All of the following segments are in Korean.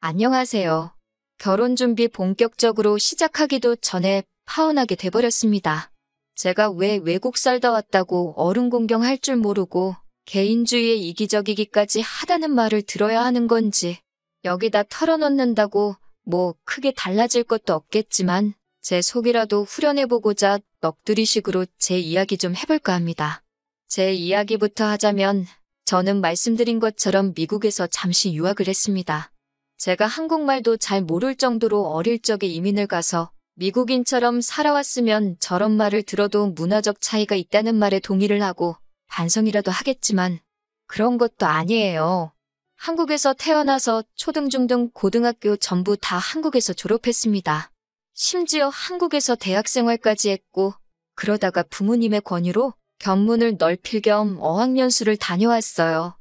안녕하세요. 결혼 준비 본격적으로 시작하기도 전에 파혼하게 돼버렸습니다. 제가 왜 외국 살다 왔다고 어른 공경할 줄 모르고 개인주의에 이기적이기까지 하다는 말을 들어야 하는 건지, 여기다 털어놓는다고 뭐 크게 달라질 것도 없겠지만 제 속이라도 후련해보고자 넋두리식으로 제 이야기 좀 해볼까 합니다. 제 이야기부터 하자면 저는 말씀드린 것처럼 미국에서 잠시 유학을 했습니다. 제가 한국말도 잘 모를 정도로 어릴 적에 이민을 가서 미국인처럼 살아왔으면 저런 말을 들어도 문화적 차이가 있다는 말에 동의를 하고 반성이라도 하겠지만 그런 것도 아니에요. 한국에서 태어나서 초등, 중등, 고등학교 전부 다 한국에서 졸업했습니다. 심지어 한국에서 대학 생활까지 했고, 그러다가 부모님의 권유로 견문을 넓힐 겸 어학연수를 다녀왔어요.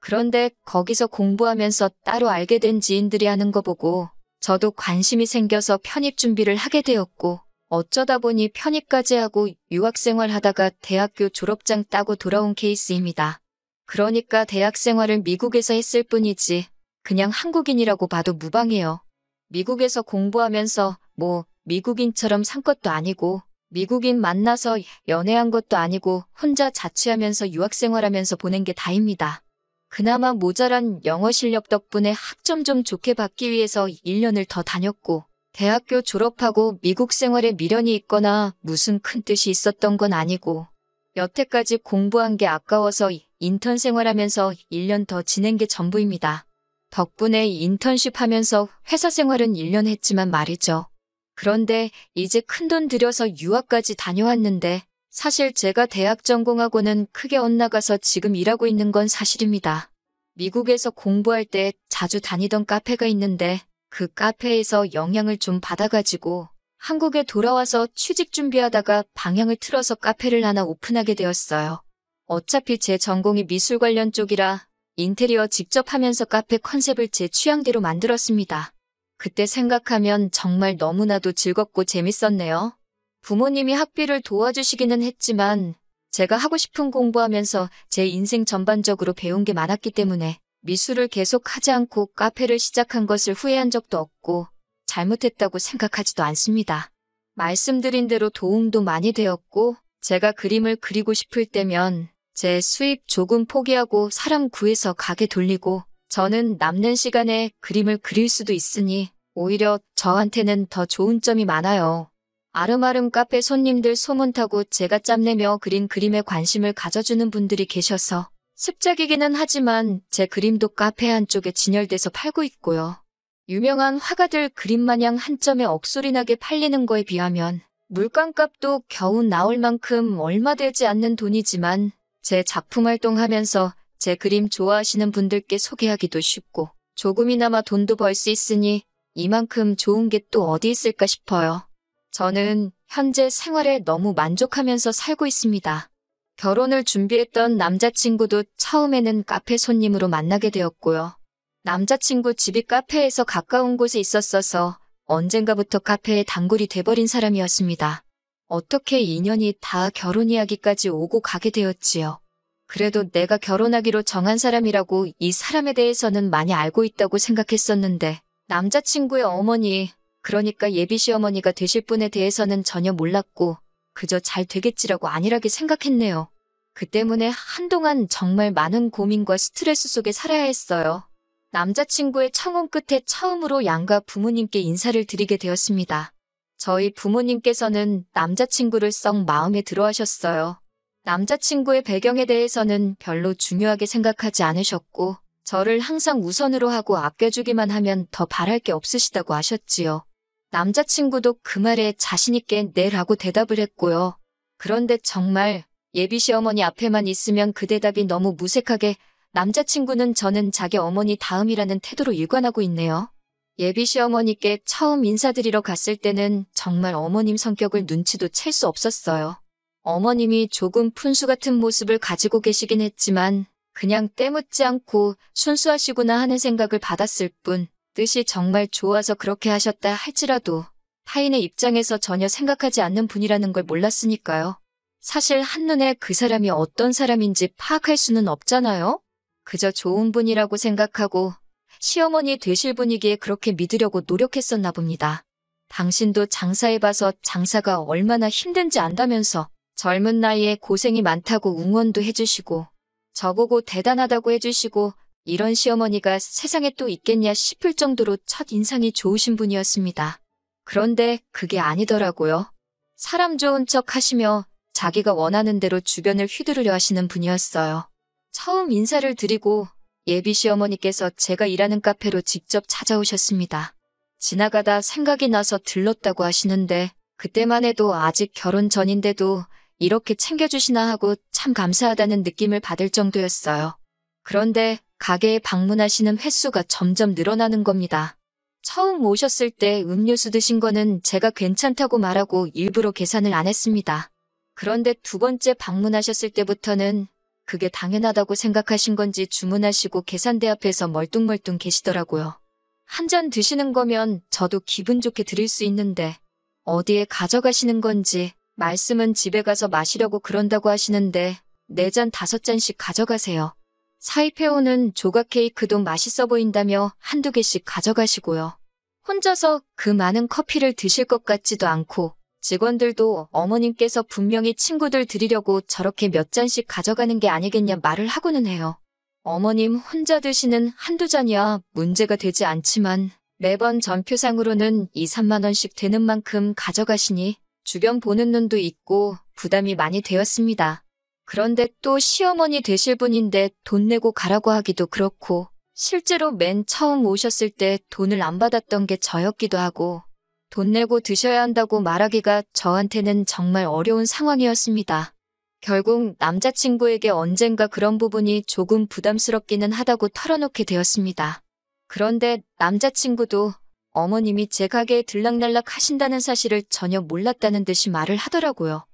그런데 거기서 공부하면서 따로 알게 된 지인들이 하는 거 보고 저도 관심이 생겨서 편입 준비를 하게 되었고, 어쩌다 보니 편입까지 하고 유학생활 하다가 대학교 졸업장 따고 돌아온 케이스입니다. 그러니까 대학 생활을 미국에서 했을 뿐이지 그냥 한국인이라고 봐도 무방해요. 미국에서 공부하면서 뭐 미국인처럼 산 것도 아니고 미국인 만나서 연애한 것도 아니고 혼자 자취하면서 유학생활하면서 보낸 게 다입니다. 그나마 모자란 영어 실력 덕분에 학점 좀 좋게 받기 위해서 1년을 더 다녔고, 대학교 졸업하고 미국 생활에 미련이 있거나 무슨 큰 뜻이 있었던 건 아니고, 여태까지 공부한 게 아까워서 인턴 생활하면서 1년 더 지낸 게 전부입니다. 덕분에 인턴십 하면서 회사 생활은 1년 했지만 말이죠. 그런데 이제 큰돈 들여서 유학까지 다녀왔는데 사실 제가 대학 전공하고는 크게 엇나가서 지금 일하고 있는 건 사실입니다. 미국에서 공부할 때 자주 다니던 카페가 있는데 그 카페에서 영향을 좀 받아가지고 한국에 돌아와서 취직 준비하다가 방향을 틀어서 카페를 하나 오픈하게 되었어요. 어차피 제 전공이 미술 관련 쪽이라 인테리어 직접 하면서 카페 컨셉을 제 취향대로 만들었습니다. 그때 생각하면 정말 너무나도 즐겁고 재밌었네요. 부모님이 학비를 도와주시기는 했지만 제가 하고 싶은 공부하면서 제 인생 전반적으로 배운 게 많았기 때문에 미술을 계속 하지 않고 카페를 시작한 것을 후회한 적도 없고 잘못했다고 생각하지도 않습니다. 말씀드린 대로 도움도 많이 되었고, 제가 그림을 그리고 싶을 때면 제 수입 조금 포기하고 사람 구해서 가게 돌리고 저는 남는 시간에 그림을 그릴 수도 있으니 오히려 저한테는 더 좋은 점이 많아요. 아름아름 카페 손님들 소문 타고 제가 짬내며 그린 그림에 관심을 가져주는 분들이 계셔서 습작이기는 하지만 제 그림도 카페 한쪽에 진열돼서 팔고 있고요. 유명한 화가들 그림 마냥 한 점에 억소리 나게 팔리는 거에 비하면 물감값도 겨우 나올 만큼 얼마 되지 않는 돈이지만 제 작품 활동하면서 제 그림 좋아하시는 분들께 소개하기도 쉽고 조금이나마 돈도 벌 수 있으니 이만큼 좋은 게 또 어디 있을까 싶어요. 저는 현재 생활에 너무 만족하면서 살고 있습니다. 결혼을 준비했던 남자친구도 처음에는 카페 손님으로 만나게 되었고요. 남자친구 집이 카페에서 가까운 곳에 있었어서 언젠가부터 카페에 단골이 돼버린 사람이었습니다. 어떻게 인연이 다 결혼 이야기까지 오고 가게 되었지요. 그래도 내가 결혼하기로 정한 사람이라고 이 사람에 대해서는 많이 알고 있다고 생각했었는데 남자친구의 어머니, 그러니까 예비 시어머니가 되실 분에 대해서는 전혀 몰랐고 그저 잘 되겠지라고 안일하게 생각했네요. 그 때문에 한동안 정말 많은 고민과 스트레스 속에 살아야 했어요. 남자친구의 청혼 끝에 처음으로 양가 부모님께 인사를 드리게 되었습니다. 저희 부모님께서는 남자친구를 썩 마음에 들어 하셨어요. 남자친구의 배경에 대해서는 별로 중요하게 생각하지 않으셨고 저를 항상 우선으로 하고 아껴주기만 하면 더 바랄 게 없으시다고 하셨지요. 남자친구도 그 말에 자신있게 네라고 대답을 했고요. 그런데 정말 예비 시어머니 앞에만 있으면 그 대답이 너무 무색하게 남자친구는 저는 자기 어머니 다음이라는 태도로 일관하고 있네요. 예비 시어머니께 처음 인사드리러 갔을 때는 정말 어머님 성격을 눈치도 챌 수 없었어요. 어머님이 조금 푼수 같은 모습을 가지고 계시긴 했지만 그냥 때묻지 않고 순수하시구나 하는 생각을 받았을 뿐, 뜻이 정말 좋아서 그렇게 하셨다 할지라도 타인의 입장에서 전혀 생각하지 않는 분이라는 걸 몰랐으니까요. 사실 한눈에 그 사람이 어떤 사람인지 파악할 수는 없잖아요. 그저 좋은 분이라고 생각하고 시어머니 되실 분이기에 그렇게 믿으려고 노력했었나 봅니다. 당신도 장사해봐서 장사가 얼마나 힘든지 안다면서 젊은 나이에 고생이 많다고 응원도 해주시고 저보고 대단하다고 해주시고 이런 시어머니가 세상에 또 있겠냐 싶을 정도로 첫 인상이 좋으신 분이었습니다. 그런데 그게 아니더라고요. 사람 좋은 척 하시며 자기가 원하는 대로 주변을 휘두르려 하시는 분이었어요. 처음 인사를 드리고 예비 시어머니께서 제가 일하는 카페로 직접 찾아오셨습니다. 지나가다 생각이 나서 들렀다고 하시는데 그때만 해도 아직 결혼 전인데도 이렇게 챙겨주시나 하고 참 감사하다는 느낌을 받을 정도였어요. 그런데 가게에 방문하시는 횟수가 점점 늘어나는 겁니다. 처음 오셨을 때 음료수 드신 거는 제가 괜찮다고 말하고 일부러 계산을 안 했습니다. 그런데 두 번째 방문하셨을 때부터는 그게 당연하다고 생각하신 건지 주문하시고 계산대 앞에서 멀뚱멀뚱 계시더라고요. 한 잔 드시는 거면 저도 기분 좋게 드릴 수 있는데 어디에 가져가시는 건지 말씀은 집에 가서 마시려고 그런다고 하시는데 4잔 5잔씩 가져가세요. 사입해오는 조각 케이크도 맛있어 보인다며 한두 개씩 가져가시고요. 혼자서 그 많은 커피를 드실 것 같지도 않고 직원들도 어머님께서 분명히 친구들 드리려고 저렇게 몇 잔씩 가져가는 게 아니겠냐 말을 하고는 해요. 어머님 혼자 드시는 한두 잔이야 문제가 되지 않지만 매번 전표상으로는 2, 3만 원씩 되는 만큼 가져가시니 주변 보는 눈도 있고 부담이 많이 되었습니다. 그런데 또 시어머니 되실 분인데 돈 내고 가라고 하기도 그렇고 실제로 맨 처음 오셨을 때 돈을 안 받았던 게 저였기도 하고 돈 내고 드셔야 한다고 말하기가 저한테는 정말 어려운 상황이었습니다. 결국 남자친구에게 언젠가 그런 부분이 조금 부담스럽기는 하다고 털어놓게 되었습니다. 그런데 남자친구도 어머님이 제 가게에 들락날락 하신다는 사실을 전혀 몰랐다는 듯이 말을 하더라고요.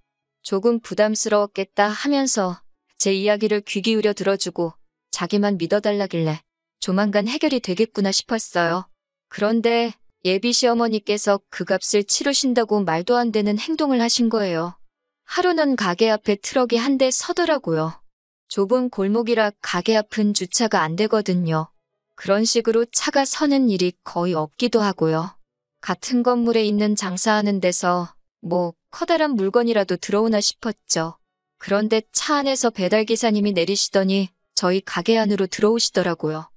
조금 부담스러웠겠다 하면서 제 이야기를 귀 기울여 들어주고 자기만 믿어달라길래 조만간 해결이 되겠구나 싶었어요. 그런데 예비 시어머니께서 그 값을 치르신다고 말도 안 되는 행동을 하신 거예요. 하루는 가게 앞에 트럭이 한 대 서더라고요. 좁은 골목이라 가게 앞은 주차가 안 되거든요. 그런 식으로 차가 서는 일이 거의 없기도 하고요. 같은 건물에 있는 장사하는 데서 뭐 커다란 물건이라도 들어오나 싶었죠. 그런데 차 안에서 배달기사님이 내리시더니 저희 가게 안으로 들어오시더라고요.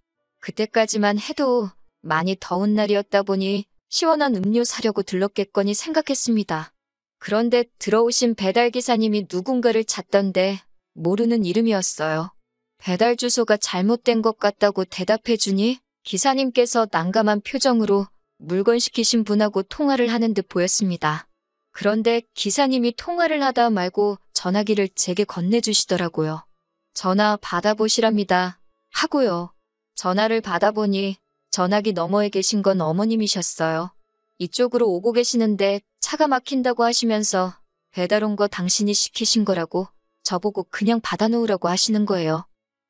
그때까지만 해도 많이 더운 날이었다 보니 시원한 음료 사려고 들렀겠거니 생각했습니다. 그런데 들어오신 배달기사님이 누군가를 찾던데 모르는 이름이었어요. 배달 주소가 잘못된 것 같다고 대답해주니 기사님께서 난감한 표정으로 물건 시키신 분하고 통화를 하는 듯 보였습니다. 그런데 기사님이 통화를 하다 말고 전화기를 제게 건네주시더라고요. 전화 받아보시랍니다. 하고요. 전화를 받아보니 전화기 너머에 계신 건 어머님이셨어요. 이쪽으로 오고 계시는데 차가 막힌다고 하시면서 배달 온 거 당신이 시키신 거라고 저보고 그냥 받아놓으라고 하시는 거예요.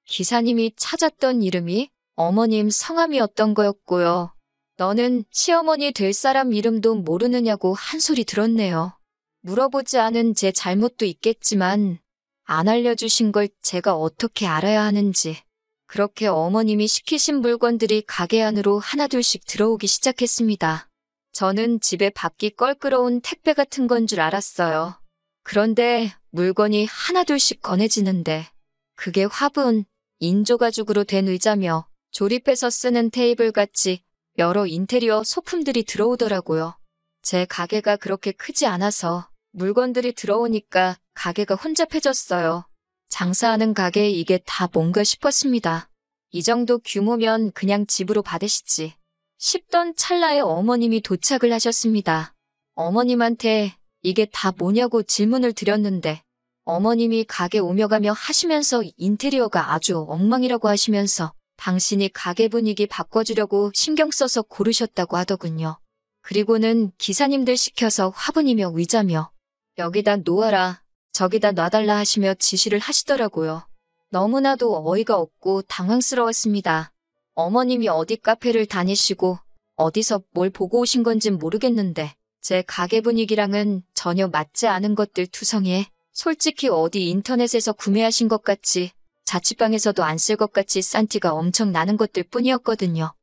기사님이 찾았던 이름이 어머님 성함이었던 거였고요. 너는 시어머니 될 사람 이름도 모르느냐고 한 소리 들었네요. 물어보지 않은 제 잘못도 있겠지만 안 알려주신 걸 제가 어떻게 알아야 하는지. 그렇게 어머님이 시키신 물건들이 가게 안으로 하나둘씩 들어오기 시작했습니다. 저는 집에 받기 껄끄러운 택배 같은 건 줄 알았어요. 그런데 물건이 하나둘씩 꺼내지는데 그게 화분, 인조가죽으로 된 의자며 조립해서 쓰는 테이블같이 여러 인테리어 소품들이 들어오더라고요. 제 가게가 그렇게 크지 않아서 물건들이 들어오니까 가게가 혼잡해졌어요. 장사하는 가게에 이게 다 뭔가 싶었습니다. 이 정도 규모면 그냥 집으로 받으시지 싶던 찰나에 어머님이 도착을 하셨습니다. 어머님한테 이게 다 뭐냐고 질문을 드렸는데 어머님이 가게 오며 가며 하시면서 인테리어가 아주 엉망이라고 하시면서 당신이 가게 분위기 바꿔주려고 신경 써서 고르셨다고 하더군요. 그리고는 기사님들 시켜서 화분이며 의자며 여기다 놓아라, 저기다 놔달라 하시며 지시를 하시더라고요. 너무나도 어이가 없고 당황스러웠습니다. 어머님이 어디 카페를 다니시고 어디서 뭘 보고 오신 건진 모르겠는데 제 가게 분위기랑은 전혀 맞지 않은 것들 투성이에 솔직히 어디 인터넷에서 구매하신 것 같이 자취방에서도 안 쓸 것 같이 싼 티가 엄청 나는 것들 뿐이었거든요.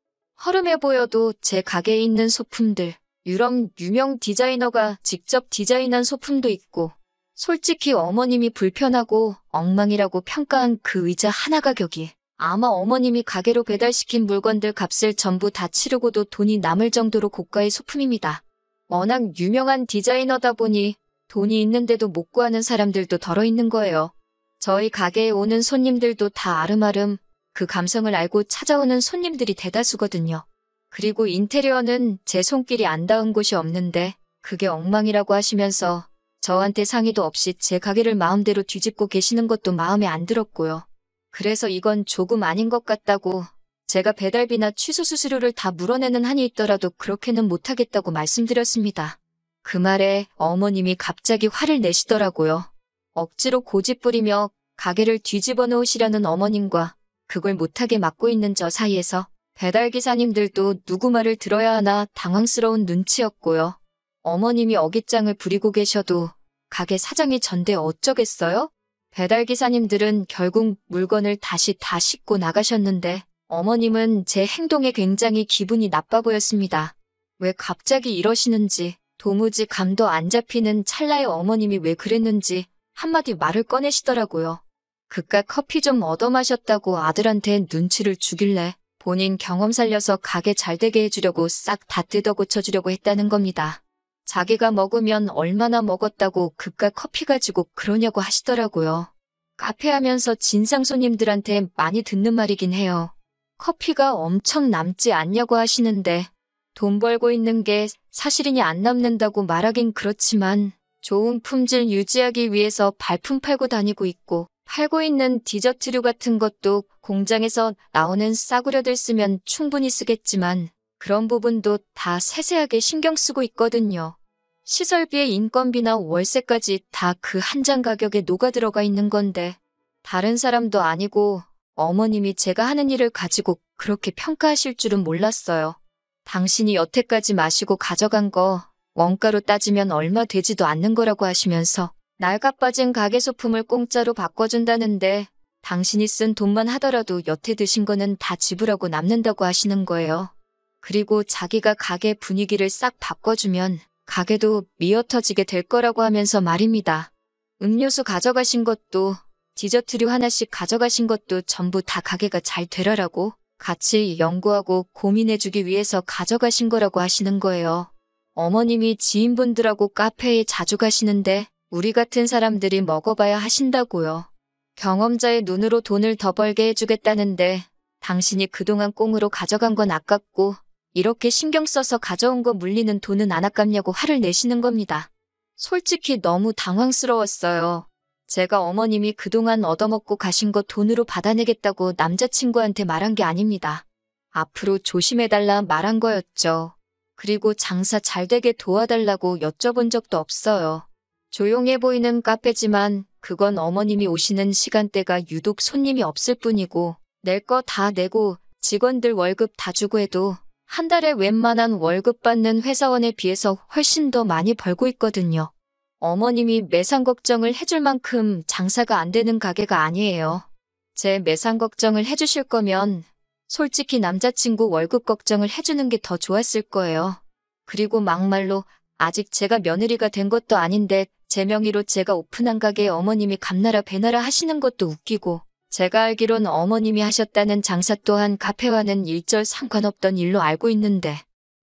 허름해 보여도 제 가게에 있는 소품들, 유럽 유명 디자이너가 직접 디자인한 소품도 있고, 솔직히 어머님이 불편하고 엉망이라고 평가한 그 의자 하나 가격이 아마 어머님이 가게로 배달시킨 물건들 값을 전부 다 치르고도 돈이 남을 정도로 고가의 소품입니다. 워낙 유명한 디자이너다 보니 돈이 있는데도 못 구하는 사람들도 덜어 있는 거예요. 저희 가게에 오는 손님들도 다 아름아름 그 감성을 알고 찾아오는 손님들이 대다수거든요. 그리고 인테리어는 제 손길이 안 닿은 곳이 없는데 그게 엉망이라고 하시면서 저한테 상의도 없이 제 가게를 마음대로 뒤집고 계시는 것도 마음에 안 들었고요. 그래서 이건 조금 아닌 것 같다고 제가 배달비나 취소 수수료를 다 물어내는 한이 있더라도 그렇게는 못하겠다고 말씀드렸습니다. 그 말에 어머님이 갑자기 화를 내시더라고요. 억지로 고집부리며 가게를 뒤집어 놓으시려는 어머님과 그걸 못하게 막고 있는 저 사이에서 배달기사님들도 누구 말을 들어야 하나 당황스러운 눈치였고요. 어머님이 어깃장을 부리고 계셔도 가게 사장이 전대 어쩌겠어요? 배달기사님들은 결국 물건을 다시 다 싣고 나가셨는데 어머님은 제 행동에 굉장히 기분이 나빠 보였습니다. 왜 갑자기 이러시는지 도무지 감도 안 잡히는 찰나에 어머님이 왜 그랬는지 한마디 말을 꺼내시더라고요. 그깟 커피 좀 얻어 마셨다고 아들한테 눈치를 주길래 본인 경험 살려서 가게 잘 되게 해주려고 싹 다 뜯어 고쳐주려고 했다는 겁니다. 자기가 먹으면 얼마나 먹었다고 그깟 커피 가지고 그러냐고 하시더라고요. 카페 하면서 진상 손님들한테 많이 듣는 말이긴 해요. 커피가 엄청 남지 않냐고 하시는데 돈 벌고 있는 게 사실이니 안 남는다고 말하긴 그렇지만 좋은 품질 유지하기 위해서 발품 팔고 다니고 있고 팔고 있는 디저트류 같은 것도 공장에서 나오는 싸구려들 쓰면 충분히 쓰겠지만 그런 부분도 다 세세하게 신경 쓰고 있거든요. 시설비에 인건비나 월세까지 다 그 한 장 가격에 녹아 들어가 있는 건데 다른 사람도 아니고 어머님이 제가 하는 일을 가지고 그렇게 평가하실 줄은 몰랐어요. 당신이 여태까지 마시고 가져간 거 원가로 따지면 얼마 되지도 않는 거라고 하시면서 낡아빠진 가게 소품을 공짜로 바꿔준다는데 당신이 쓴 돈만 하더라도 여태 드신 거는 다 지불하고 남는다고 하시는 거예요. 그리고 자기가 가게 분위기를 싹 바꿔주면 가게도 미어터지게 될 거라고 하면서 말입니다. 음료수 가져가신 것도 디저트류 하나씩 가져가신 것도 전부 다 가게가 잘 되라라고 같이 연구하고 고민해주기 위해서 가져가신 거라고 하시는 거예요. 어머님이 지인분들하고 카페에 자주 가시는데 우리 같은 사람들이 먹어봐야 하신다고요. 경험자의 눈으로 돈을 더 벌게 해주겠다는데 당신이 그동안 꽁으로 가져간 건 아깝고 이렇게 신경 써서 가져온 거 물리는 돈은 안 아깝냐고 화를 내시는 겁니다. 솔직히 너무 당황스러웠어요. 제가 어머님이 그동안 얻어먹고 가신 거 돈으로 받아내겠다고 남자친구한테 말한 게 아닙니다. 앞으로 조심해달라 말한 거였죠. 그리고 장사 잘 되게 도와달라고 여쭤본 적도 없어요. 조용해 보이는 카페지만 그건 어머님이 오시는 시간대가 유독 손님이 없을 뿐이고 낼 거 다 내고 직원들 월급 다 주고 해도 한 달에 웬만한 월급 받는 회사원에 비해서 훨씬 더 많이 벌고 있거든요. 어머님이 매상 걱정을 해줄 만큼 장사가 안 되는 가게가 아니에요. 제 매상 걱정을 해주실 거면 솔직히 남자친구 월급 걱정을 해주는 게 더 좋았을 거예요. 그리고 막말로 아직 제가 며느리가 된 것도 아닌데 제 명의로 제가 오픈한 가게에 어머님이 감나라 배나라 하시는 것도 웃기고 제가 알기론 어머님이 하셨다는 장사 또한 카페와는 일절 상관없던 일로 알고 있는데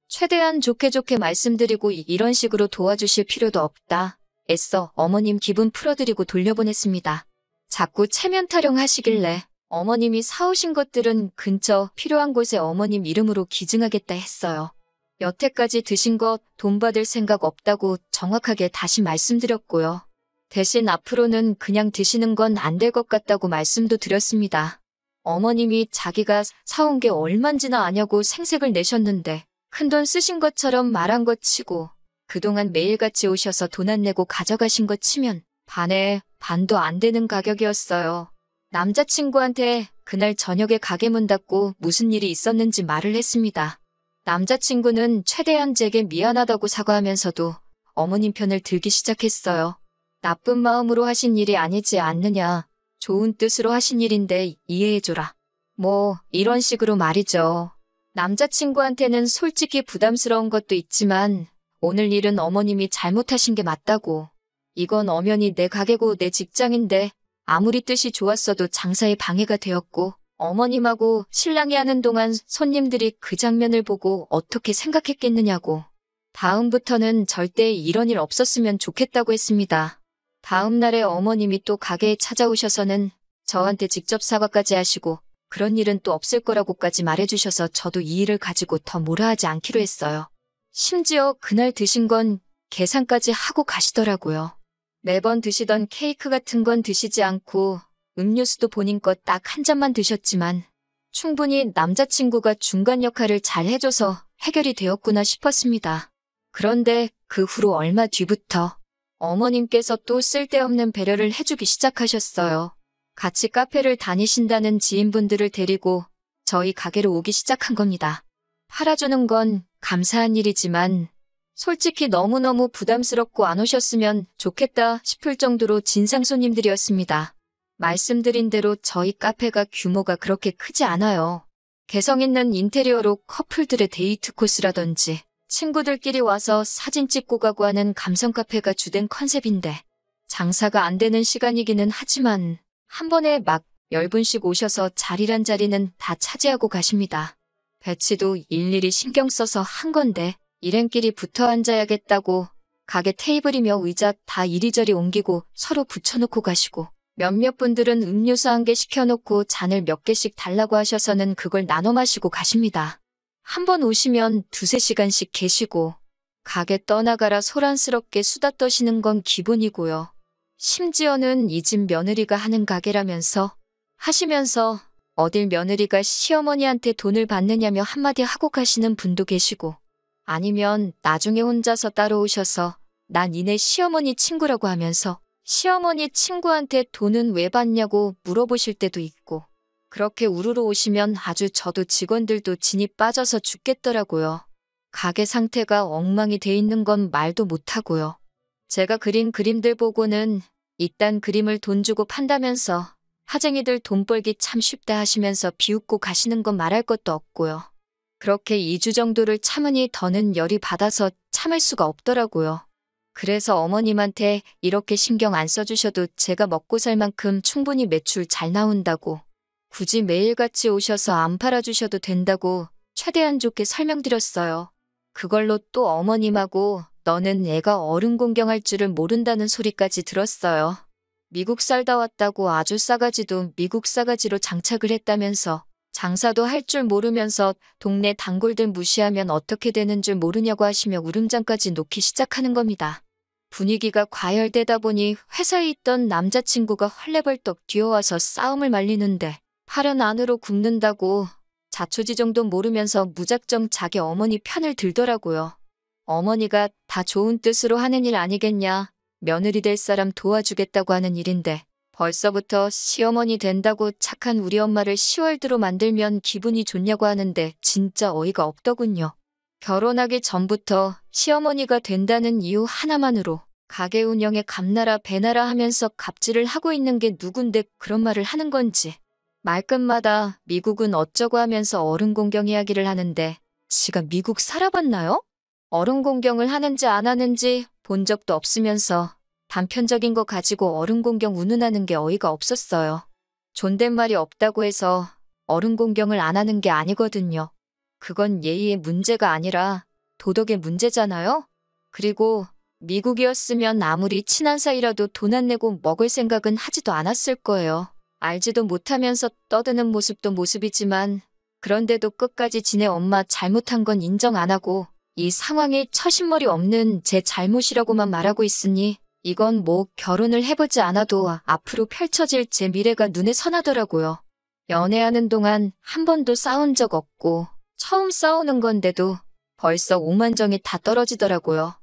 최대한 좋게 좋게 말씀드리고 이런 식으로 도와주실 필요도 없다. 애써 어머님 기분 풀어드리고 돌려보냈습니다. 자꾸 체면 타령하시길래 어머님이 사오신 것들은 근처 필요한 곳에 어머님 이름으로 기증하겠다 했어요. 여태까지 드신 것 돈 받을 생각 없다고 정확하게 다시 말씀드렸고요. 대신 앞으로는 그냥 드시는 건 안 될 것 같다고 말씀도 드렸습니다. 어머님이 자기가 사온 게 얼만지나 아냐고 생색을 내셨는데 큰돈 쓰신 것처럼 말한 것 치고 그동안 매일같이 오셔서 돈 안 내고 가져가신 것 치면 반에 반도 안 되는 가격이었어요. 남자친구한테 그날 저녁에 가게 문 닫고 무슨 일이 있었는지 말을 했습니다. 남자친구는 최대한 제게 미안하다고 사과하면서도 어머님 편을 들기 시작했어요. 나쁜 마음으로 하신 일이 아니지 않느냐. 좋은 뜻으로 하신 일인데 이해해줘라. 뭐 이런 식으로 말이죠. 남자친구한테는 솔직히 부담스러운 것도 있지만 오늘 일은 어머님이 잘못하신 게 맞다고. 이건 엄연히 내 가게고 내 직장인데 아무리 뜻이 좋았어도 장사에 방해가 되었고 어머님하고 신랑이 하는 동안 손님들이 그 장면을 보고 어떻게 생각했겠느냐고. 다음부터는 절대 이런 일 없었으면 좋겠다고 했습니다. 다음 날에 어머님이 또 가게에 찾아오셔서는 저한테 직접 사과까지 하시고 그런 일은 또 없을 거라고까지 말해주셔서 저도 이 일을 가지고 더 뭐라 하지 않기로 했어요. 심지어 그날 드신 건 계산까지 하고 가시더라고요. 매번 드시던 케이크 같은 건 드시지 않고 음료수도 본인 것 딱 한 잔만 드셨지만 충분히 남자친구가 중간 역할을 잘 해줘서 해결이 되었구나 싶었습니다. 그런데 그 후로 얼마 뒤부터 어머님께서 또 쓸데없는 배려를 해주기 시작하셨어요. 같이 카페를 다니신다는 지인분들을 데리고 저희 가게로 오기 시작한 겁니다. 팔아주는 건 감사한 일이지만 솔직히 너무너무 부담스럽고 안 오셨으면 좋겠다 싶을 정도로 진상 손님들이었습니다. 말씀드린 대로 저희 카페가 규모가 그렇게 크지 않아요. 개성 있는 인테리어로 커플들의 데이트 코스라든지 친구들끼리 와서 사진 찍고 가고 하는 감성 카페가 주된 컨셉인데 장사가 안 되는 시간이기는 하지만 한 번에 막 10분씩 오셔서 자리란 자리는 다 차지하고 가십니다. 배치도 일일이 신경 써서 한 건데 일행끼리 붙어 앉아야겠다고 가게 테이블이며 의자 다 이리저리 옮기고 서로 붙여놓고 가시고 몇몇 분들은 음료수 한 개 시켜놓고 잔을 몇 개씩 달라고 하셔서는 그걸 나눠 마시고 가십니다. 한 번 오시면 2~3시간씩 계시고 가게 떠나가라 소란스럽게 수다 떠시는 건 기본이고요. 심지어는 이 집 며느리가 하는 가게라면서 하시면서 어딜 며느리가 시어머니한테 돈을 받느냐며 한마디 하고 가시는 분도 계시고 아니면 나중에 혼자서 따로 오셔서 난 니네 시어머니 친구라고 하면서 시어머니 친구한테 돈은 왜 받냐고 물어보실 때도 있고 그렇게 우르르 오시면 아주 저도 직원들도 진이 빠져서 죽겠더라고요. 가게 상태가 엉망이 돼 있는 건 말도 못하고요. 제가 그린 그림들 보고는 이딴 그림을 돈 주고 판다면서 하쟁이들 돈 벌기 참 쉽다 하시면서 비웃고 가시는 건 말할 것도 없고요. 그렇게 2주 정도를 참으니 더는 열이 받아서 참을 수가 없더라고요. 그래서 어머님한테 이렇게 신경 안 써주셔도 제가 먹고 살 만큼 충분히 매출 잘 나온다고 굳이 매일같이 오셔서 안 팔아주셔도 된다고 최대한 좋게 설명드렸어요. 그걸로 또 어머님하고 너는 애가 어른 공경할 줄을 모른다는 소리까지 들었어요. 미국 살다 왔다고 아주 싸가지도 미국 싸가지로 장착을 했다면서 장사도 할 줄 모르면서 동네 단골들 무시하면 어떻게 되는 줄 모르냐고 하시며 울음장까지 놓기 시작하는 겁니다. 분위기가 과열되다 보니 회사에 있던 남자친구가 헐레벌떡 뛰어와서 싸움을 말리는데 팔은 안으로 굽는다고 자초지 정도 모르면서 무작정 자기 어머니 편을 들더라고요. 어머니가 다 좋은 뜻으로 하는 일 아니겠냐. 며느리 될 사람 도와주겠다고 하는 일인데 벌써부터 시어머니 된다고 착한 우리 엄마를 시월드로 만들면 기분이 좋냐고 하는데 진짜 어이가 없더군요. 결혼하기 전부터 시어머니가 된다는 이유 하나만으로 가게 운영에 감나라 배나라 하면서 갑질을 하고 있는 게 누군데 그런 말을 하는 건지. 말끝마다 미국은 어쩌고 하면서 어른 공경 이야기를 하는데 지가 미국 살아봤나요? 어른 공경을 하는지 안 하는지 본 적도 없으면서 단편적인 거 가지고 어른 공경 운운하는 게 어이가 없었어요. 존댓말이 없다고 해서 어른 공경을 안 하는 게 아니거든요. 그건 예의의 문제가 아니라 도덕의 문제잖아요. 그리고 미국이었으면 아무리 친한 사이라도 돈 안 내고 먹을 생각은 하지도 않았을 거예요. 알지도 못하면서 떠드는 모습도 모습이지만 그런데도 끝까지 지네 엄마 잘못한 건 인정 안 하고 이 상황이 처신머리 없는 제 잘못이라고만 말하고 있으니 이건 뭐 결혼을 해보지 않아도 앞으로 펼쳐질 제 미래가 눈에 선하더라고요. 연애하는 동안 한 번도 싸운 적 없고 처음 싸우는 건데도 벌써 오만정이 다 떨어지더라고요.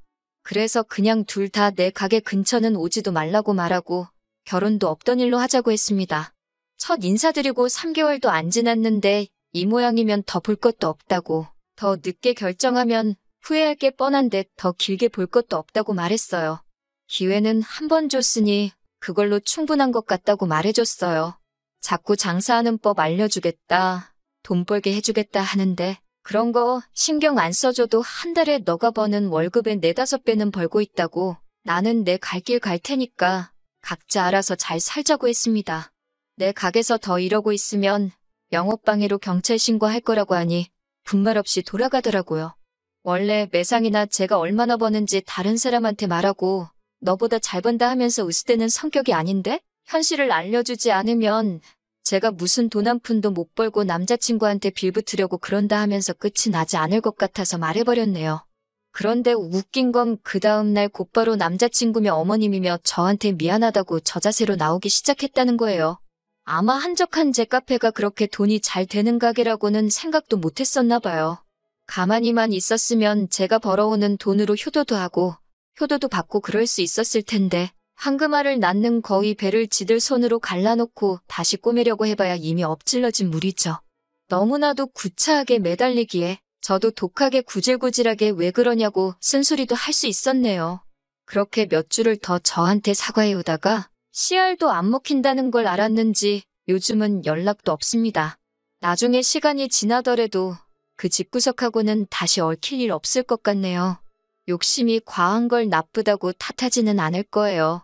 그래서 그냥 둘 다 내 가게 근처는 오지도 말라고 말하고 결혼도 없던 일로 하자고 했습니다. 첫 인사드리고 3개월도 안 지났는데 이 모양이면 더 볼 것도 없다고 더 늦게 결정하면 후회할 게 뻔한데 더 길게 볼 것도 없다고 말했어요. 기회는 한 번 줬으니 그걸로 충분한 것 같다고 말해줬어요. 자꾸 장사하는 법 알려주겠다, 돈 벌게 해주겠다 하는데 그런 거 신경 안 써줘도 한 달에 너가 버는 월급의 4~5배는 벌고 있다고. 나는 내 갈 길 갈 테니까 각자 알아서 잘 살자고 했습니다. 내 가게에서 더 이러고 있으면 영업방해로 경찰 신고할 거라고 하니 분말 없이 돌아가더라고요. 원래 매상이나 제가 얼마나 버는지 다른 사람한테 말하고 너보다 잘 번다 하면서 으스대는 성격이 아닌데 현실을 알려주지 않으면 제가 무슨 돈 한 푼도 못 벌고 남자친구한테 빌붙으려고 그런다 하면서 끝이 나지 않을 것 같아서 말해버렸네요. 그런데 웃긴 건 그 다음날 곧바로 남자친구며 어머님이며 저한테 미안하다고 저 자세로 나오기 시작했다는 거예요. 아마 한적한 제 카페가 그렇게 돈이 잘 되는 가게라고는 생각도 못했었나 봐요. 가만히만 있었으면 제가 벌어오는 돈으로 효도도 하고 효도도 받고 그럴 수 있었을 텐데 황금알을 낳는 거위 배를 지들 손으로 갈라놓고 다시 꼬매려고 해봐야 이미 엎질러진 물이죠. 너무나도 구차하게 매달리기에 저도 독하게 구질구질하게 왜 그러냐고 쓴소리도 할 수 있었네요. 그렇게 몇 주를 더 저한테 사과해오다가 씨알도 안 먹힌다는 걸 알았는지 요즘은 연락도 없습니다. 나중에 시간이 지나더라도 그 집구석하고는 다시 얽힐 일 없을 것 같네요. 욕심이 과한 걸 나쁘다고 탓하지는 않을 거예요.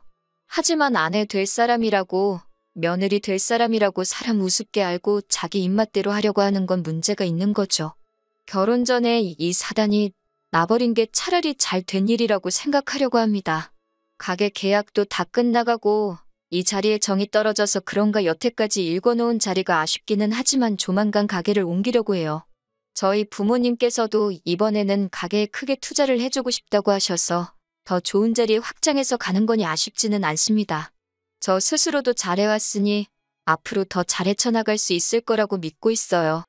하지만 아내 될 사람이라고 며느리 될 사람이라고 사람 우습게 알고 자기 입맛대로 하려고 하는 건 문제가 있는 거죠. 결혼 전에 이 사단이 나버린 게 차라리 잘 된 일이라고 생각하려고 합니다. 가게 계약도 다 끝나가고 이 자리에 정이 떨어져서 그런가 여태까지 읽어놓은 자리가 아쉽기는 하지만 조만간 가게를 옮기려고 해요. 저희 부모님께서도 이번에는 가게에 크게 투자를 해주고 싶다고 하셔서 더 좋은 자리에 확장해서 가는 거니 아쉽지는 않습니다. 저 스스로도 잘해왔으니 앞으로 더 잘 헤쳐나갈 수 있을 거라고 믿고 있어요.